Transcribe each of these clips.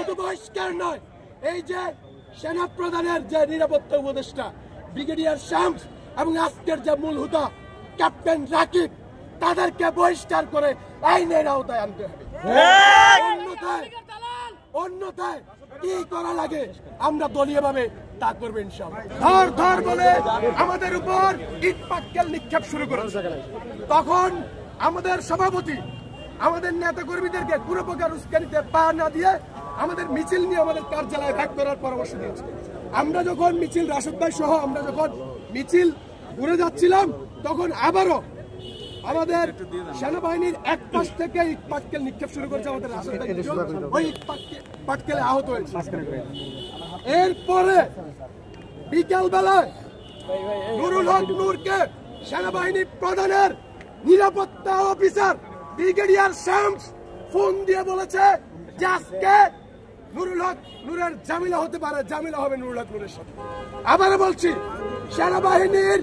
শুধু বহিষ্কার নয়, এই যে সেনা প্রধানের যে নিরাপত্তা উপদেষ্টা ব্রিগেডিয়ার শামস এবং আজকের যে মূল হুদা ক্যাপ্টেন রাকিব, তাদেরকে বহিষ্কার করে আইনের আওতায় আনতে হবে। অন্যথায় কি করা লাগে আমরা দলীয়ভাবে তা করবো ইনশাআল্লাহ। ধর ধর বলে আমাদের উপর ইট পাটকেল নিক্ষেপ শুরু করেছে। তখন আমাদের সভাপতি আমাদের নেতা কর্মীদেরকে কোনো প্রকার উস্কানিতে পা না দিয়ে আমাদের মিছিল নিয়ে আমাদের কার্যালয়ে ব্যাক করার পরামর্শ দিয়েছে। আমরা যখন মিছিল, রাশেদ ভাই সহ আমরা যখন মিছিল ঘুরে যাচ্ছিলাম, তখন আবারও আমাদের সেনাবাহিনীর এক পাশ থেকে ইট পাটকেল নিক্ষেপ শুরু করেছে। আমাদের রাশেদ ভাই ওই ইট পাটকেলে আহত হয়েছে। এরপরে বিকাল বেলায় নুরুল হক নূরকে সেনাবাহিনী প্রধানের নিরাপত্তা অফিসার ব্রিগেডিয়ার শামস ফোন দিয়ে বলেছে যে আজকে নুরুল হক নূরের জামিলা হতে পারে, জামিলা হবে নুরুল হক নূরের সাথে। আবার বলছি, সেনাবাহিনীর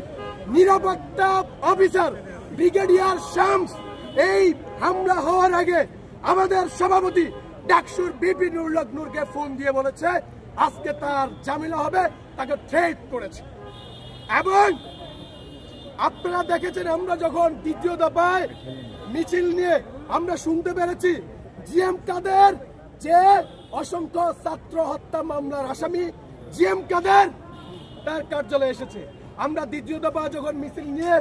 নিরাপত্তা অফিসার ব্রিগেডিয়ার শামস এই হামলা হওয়ার আগে আমাদের সভাপতি ডাকসুর বিপি নুরুল হক নূরকে ফোন দিয়ে বলেছে আজকে তার জামিলা হবে, তাকে থ্রেট করেছে। এবং আপনারা দেখেছেন, আমরা যখন দ্বিতীয় দফায় মিছিল নিয়ে আমরা শুনতে পেরেছি জিএম কাদের যে অসংখ্য ছাত্র হত্যা মামলার আসামি জিএম কাদের তার কার্যালয়ে এসেছে। আমরা দ্বিতীয় দফা যখন মিছিল নিয়ে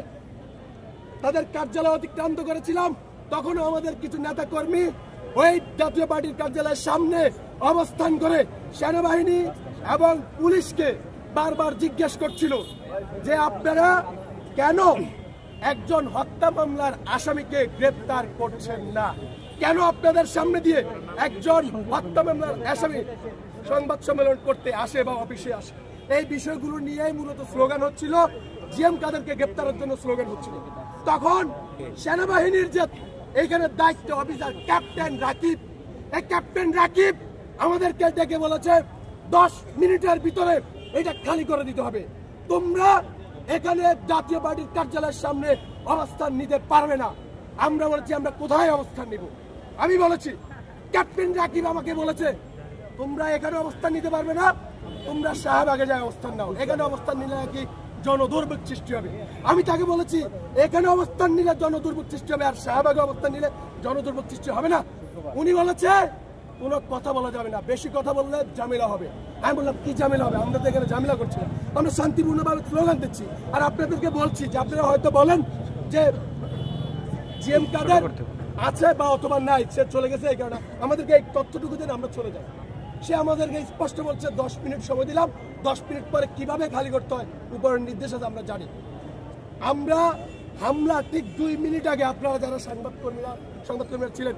তাদের কার্যালয় অতিক্রান্ত করেছিলাম, তখনও আমাদের কিছু নেতা কর্মী ওই জাতীয় পার্টির কার্যালয়ের সামনে অবস্থান করে সেনাবাহিনী এবং পুলিশকে বারবার জিজ্ঞেস করছিল যে আপনারা কেন একজন হত্যা মামলার আসামিকে গ্রেপ্তার করছেন না, কেন আপনাদের সামনে দিয়ে একজন হত্যা মামলার আসামি সংবাদ সম্মেলন করতে আসে বা অফিসে আসে। এই বিষয়গুলো নিয়েই মূলত স্লোগান হচ্ছিল, জিএম কাদেরকে গ্রেপ্তারের জন্য স্লোগান হচ্ছিল। তখন সেনাবাহিনীর যে এখানে দায়িত্ব অফিসার ক্যাপ্টেন রাকিব, এই ক্যাপ্টেন রাকিব আমাদেরকে ডেকে বলেছে 10 মিনিটের ভিতরে এটা খালি করে দিতে হবে, তোমরা এখানে জাতীয় পার্টির কার্যালয়ের সামনে অবস্থান নিতে পারবে না। আমরা বলেছি আমরা কোথায় অবস্থান নিব? আমি বলেছি, ক্যাপ্টেন রাকিব আমাকে বলেছে তোমরা এখানে অবস্থান নিতে পারবে না, তোমরা শাহবাগে যায় অবস্থান নাও, এখানে অবস্থান নিলে নাকি জনদুর্ভোগ সৃষ্টি হবে। আমি তাকে বলেছি এখানে অবস্থান নিলে জনদুর্ভোগ সৃষ্টি হবে, আর শাহবাগে অবস্থান নিলে জনদুর্ভোগ সৃষ্টি হবে না। উনি বলেছে কোনো কথা বলা যাবে না, বেশি কথা বললে ঝামেলা হবে। আমি বললাম কি ঝামেলা হবে? আমরা তো এখানে ঝামেলা করছি না, আমরা শান্তিপূর্ণভাবে স্লোগান দিচ্ছি। আর আপনাদেরকে বলছি যে আপনারা হয়তো বলেন যে জিএম কাদের আছে বা অথবা নাই, সে চলে গেছে, এই কারণে আমাদেরকে এই তথ্যটুকু দেন আমরা চলে যাই। সে আমাদেরকে স্পষ্ট বলছে 10 মিনিট সময় দিলাম, 10 মিনিট পরে কিভাবে খালি করতে হয় উপরের নির্দেশ আছে আমরা জানি। আমরা হামলা ঠিক 2 মিনিট আগে আপনারা যারা সংবাদকর্মীরা ছিলেন,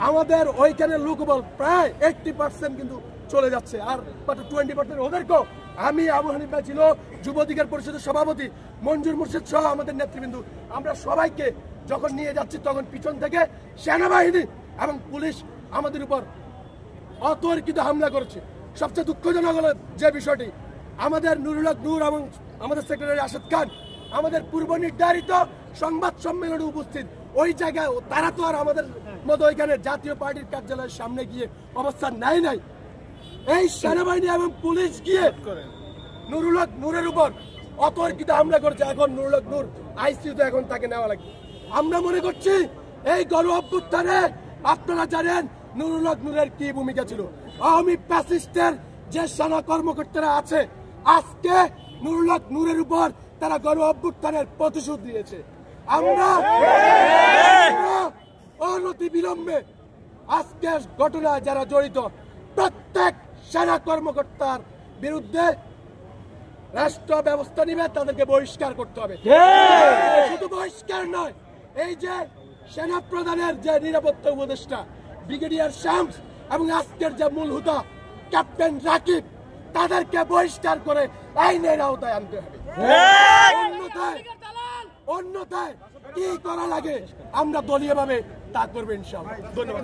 আমাদের ওইখানে লোকবল প্রায় 80% কিন্তু চলে যাচ্ছে, আর মাত্র 20% ওদেরকেও আমি, আবু হানিফা ছিল, যুব অধিকার পরিষদের সভাপতি মঞ্জুর মুর্শিদ সহ আমাদের নেতৃবৃন্দ, আমরা সবাইকে যখন নিয়ে যাচ্ছি তখন পিছন থেকে সেনাবাহিনী এবং পুলিশ আমাদের উপর অতর্কিত হামলা করেছে। সবচেয়ে দুঃখজনক হলো যে বিষয়টি, আমাদের নুরুল হক নূর এবং আমাদের সেক্রেটারি রাশেদ খান আমাদের পূর্ব নির্ধারিত সংবাদ সম্মেলনে উপস্থিত, ওই জায়গায় তারা তো আর আমাদের মতো ওইখানে জাতীয় পার্টির কার্যালয়ের সামনে গিয়ে অবস্থান নাই। এই সেনাবাহিনী এবং পুলিশ গিয়ে নুরুল হক নূরের উপর অতর্কিত হামলা করেছে। এখন নুরুল হক নূর আইসিইউতে, এখন তাকে নেওয়া লাগবে। আমরা মনে করছি এই গণ অভ্যুত্থানে আপনারা জানেন নুরুল হক নূরের কি ভূমিকা ছিল। আওয়ামী ফ্যাসিস্টের যে সেনা কর্মকর্তারা আছে, আজকে নুরুল হক নূরের উপর তারা গণ অভ্যুত্থানের প্রতিশোধ দিয়েছে। আমরা অনতি বিলম্বে আজকের ঘটনায় যারা জড়িত প্রত্যেক সেনা কর্মকর্তার বিরুদ্ধে রাষ্ট্র ব্যবস্থা নিবে, তাদেরকে বহিষ্কার করতে হবে। শুধু বহিষ্কার নয়, এই যে সেনা প্রধানের যে নিরাপত্তা উপদেষ্টা ব্রিগেডিয়ার শামস এবং আজকের যে মূল হুদা ক্যাপ্টেন রাকিব, তাদেরকে বহিষ্কার করে আইনের আওতায় আনতে হবে। অন্যথায় কি করা লাগে আমরা দলীয়ভাবে তা করবো ইনশাআল্লাহ। ধন্যবাদ।